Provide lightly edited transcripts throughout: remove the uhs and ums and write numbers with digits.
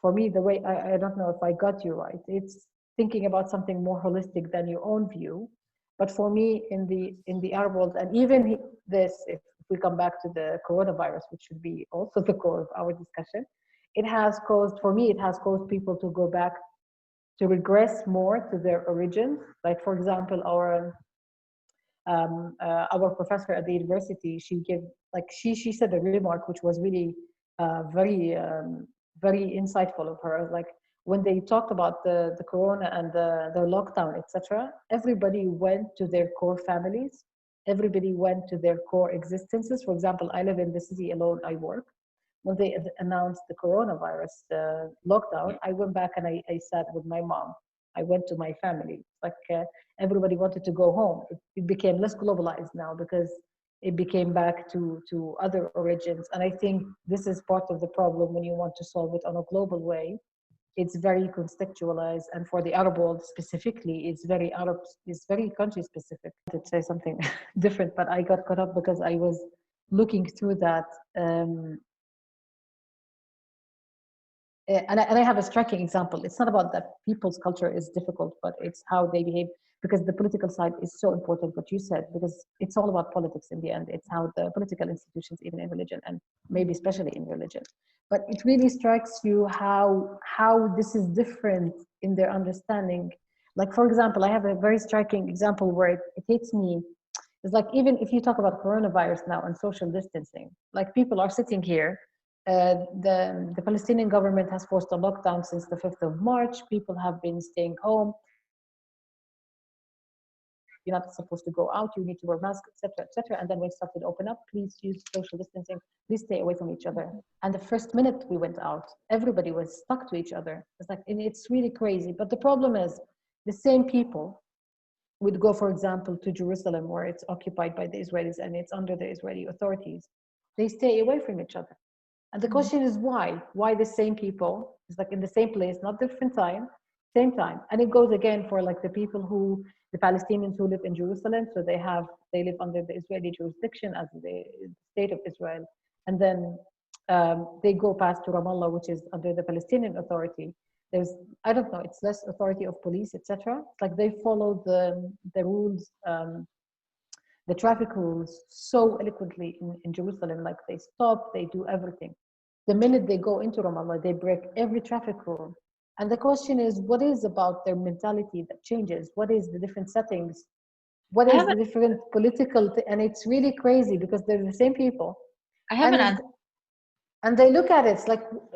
for me, the way I don't know if I got you right. It's thinking about something more holistic than your own view. But for me, in the Arab world, and even this, if we come back to the coronavirus, which should be also the core of our discussion, it has caused, for me, it has caused people to go back, to regress more to their origins. Like, for example, our professor at the university, she gave, like, she said a remark which was really very insightful of her. Like, when they talked about the corona and the lockdown, etc., everybody went to their core families, everybody went to their core existences. For example, I live in the city alone, I work. When they announced the coronavirus lockdown, I went back and I sat with my mom. I went to my family. Like, everybody wanted to go home. It became less globalized now because it became back to other origins. And I think this is part of the problem when you want to solve it on a global way. It's very contextualized, and for the Arab world specifically, it's very country specific. I wanted to say something different, but I got caught up because I was looking through that. And I have a striking example. It's not about that people's culture is difficult, but it's how they behave, because the political side is so important, what you said, because it's all about politics in the end. It's how the political institutions, even in religion, and maybe especially in religion. But it really strikes you how this is different in their understanding. Like, for example, I have a very striking example where it hits me. It's like, even if you talk about coronavirus now and social distancing, like, people are sitting here. The Palestinian government has forced a lockdown since the 5th of March. People have been staying home. You're not supposed to go out. You need to wear masks, etc., etc. And then when it started to open up, please use social distancing. Please stay away from each other. And the first minute we went out, everybody was stuck to each other. It's like, and it's really crazy. But the problem is, the same people would go, for example, to Jerusalem, where it's occupied by the Israelis and it's under the Israeli authorities. They stay away from each other. And the question is why? Why the same people? It's like in the same place, not different time, same time. And it goes again for, like, the people the Palestinians who live in Jerusalem. So they live under the Israeli jurisdiction as the state of Israel. And then they go past to Ramallah, which is under the Palestinian Authority. There's, I don't know, it's less authority of police, etc. It's like they follow the rules, the traffic rules so eloquently in Jerusalem. Like, they stop, they do everything. The minute they go into Ramallah, they break every traffic rule. And the question is, what is about their mentality that changes? What is the different settings? What is the different political, and it's really crazy because they're the same people. I have an answer. And they look at it,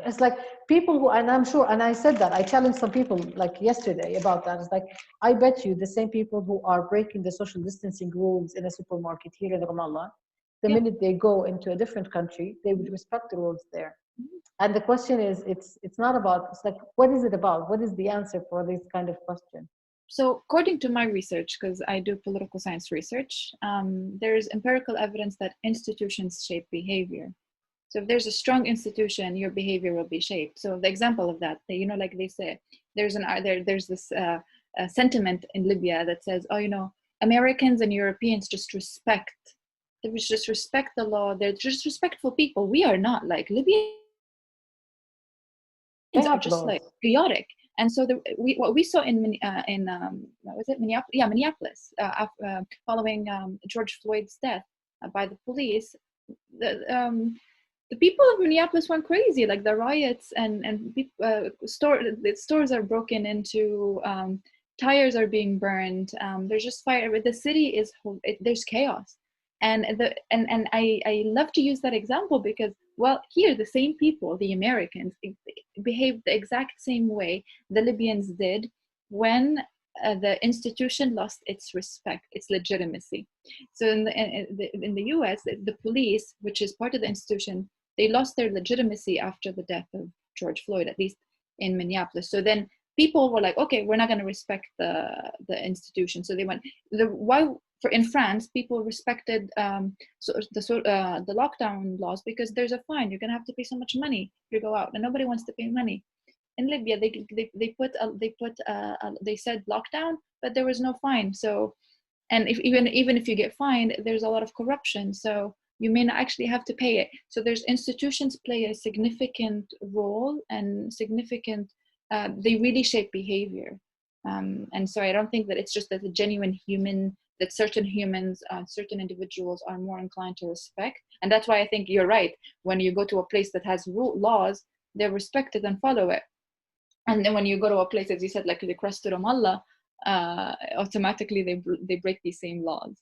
it's like people who, and I'm sure, and I said that, I challenged some people like yesterday about that. It's like, I bet you the same people who are breaking the social distancing rules in a supermarket here in Ramallah, the minute they go into a different country, they would respect the rules there. And the question is, it's not about, it's like, what is it about? What is the answer for this kind of question? So according to my research, because I do political science research, there's empirical evidence that institutions shape behavior. So if there's a strong institution, your behavior will be shaped. So the example of that, like they say, there's this sentiment in Libya that says, Americans and Europeans they just respect the law. They're just respectful people. We are not. Like, Libyans are just like chaotic. And so what we saw in what was it, Minneapolis? Yeah, Minneapolis, following George Floyd's death by the police. The people of Minneapolis went crazy, like the riots and stores are broken into, tires are being burned. There's just fire. The city there's chaos, and I love to use that example because, well, here the same people, the Americans, behaved the exact same way the Libyans did when the institution lost its respect, its legitimacy. So in the U.S., the police, which is part of the institution, they lost their legitimacy after the death of George Floyd, at least in Minneapolis. So then people were like, okay, we're not going to respect the institution. So they went. In France, people respected the lockdown laws because there's a fine. You're going to have to pay so much money if you go out, and nobody wants to pay money. In Libya, they said lockdown, but there was no fine. So, and even if you get fined, there's a lot of corruption. So you may not actually have to pay it. So there's institutions play a significant role and significant, they really shape behavior. And so I don't think that it's just that the genuine human, that certain humans, certain individuals are more inclined to respect. And that's why I think you're right. When you go to a place that has laws, they're respected and follow it. And then when you go to a place, as you said, like the cross to Ramallah, automatically they break these same laws.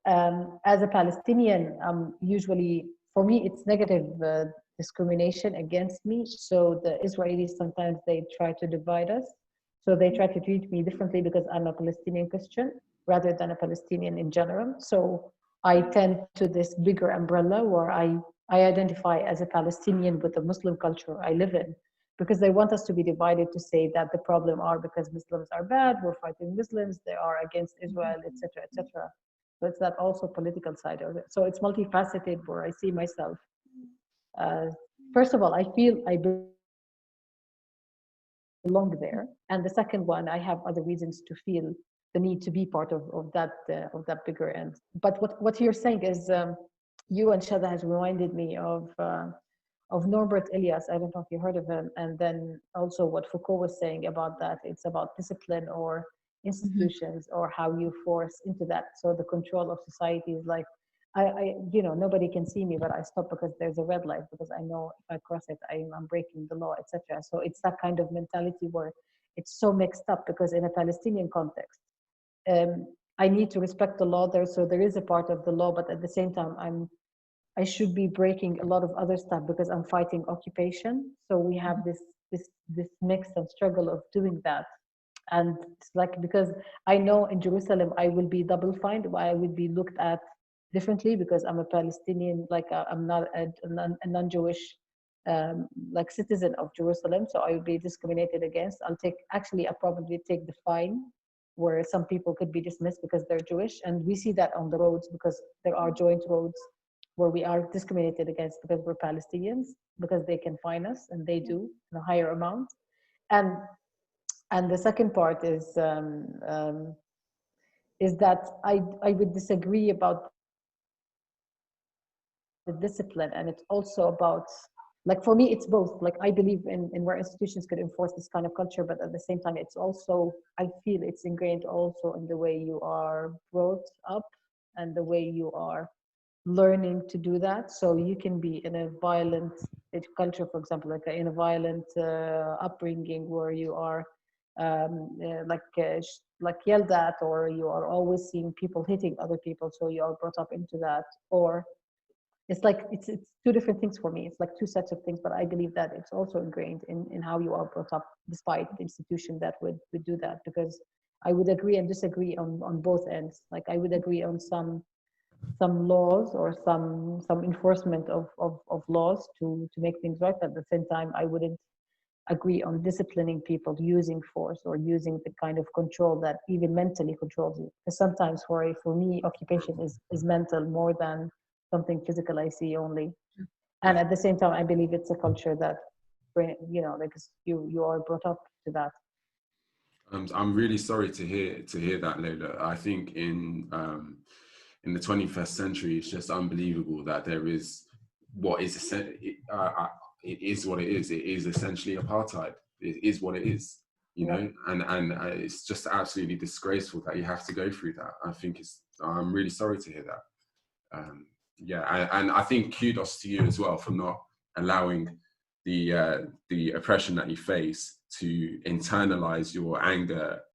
As a Palestinian, usually for me it's negative discrimination against me. So the Israelis sometimes they try to divide us. So they try to treat me differently because I'm a Palestinian Christian rather than a Palestinian in general. So I tend to this bigger umbrella where I identify as a Palestinian with the Muslim culture I live in, because they want us to be divided to say that the problem are because Muslims are bad, we're fighting Muslims, they are against Israel, etc., etc. So it's that also political side of it. So it's multifaceted where I see myself. First of all, I feel I belong there, and the second one, I have other reasons to feel the need to be part of that bigger end. But what you're saying is, you and Shada has reminded me of Norbert Elias. I don't know if you heard of him. And then also what Foucault was saying about that. It's about discipline or institutions or how you force into that. So the control of society is like, nobody can see me, but I stop because there's a red light, because I know if I cross it, I'm breaking the law, etc. So it's that kind of mentality where it's so mixed up, because in a Palestinian context, I need to respect the law there. So there is a part of the law, but at the same time, I should be breaking a lot of other stuff because I'm fighting occupation. So we have this mix and struggle of doing that. And it's like, because I know in Jerusalem, I will be double fined, why I would be looked at differently because I'm a Palestinian, like I'm not a non-Jewish like citizen of Jerusalem. So I will be discriminated against. I'll probably take the fine, where some people could be dismissed because they're Jewish. And we see that on the roads, because there are joint roads where we are discriminated against because we're Palestinians, because they can fine us, and they do in a higher amount. And the second part is that I would disagree about the discipline, and it's also about, like, for me it's both. Like, I believe in where institutions could enforce this kind of culture, but at the same time it's also, I feel it's ingrained also in the way you are brought up and the way you are learning to do that. So you can be in a violent culture, for example, like in a violent upbringing where you are like yelled at, or you are always seeing people hitting other people, so you are brought up into that. Or it's like it's two different things for me. It's like two sets of things, but I believe that it's also ingrained in how you are brought up, despite the institution that would do that. Because I would agree and disagree on both ends. Like, I would agree on some laws or some enforcement of laws to make things right. But at the same time, I wouldn't agree on disciplining people using force or using the kind of control that even mentally controls you. Because sometimes for me, occupation is mental more than something physical I see only. And at the same time, I believe it's a culture that, because you are brought up to that. I'm really sorry to hear that, Laila. I think in the 21st century, it's just unbelievable that there is what is it is what it is. It is essentially apartheid. It is what it is, and it's just absolutely disgraceful that you have to go through that. I'm really sorry to hear that. And I think kudos to you as well for not allowing the oppression that you face to internalize your anger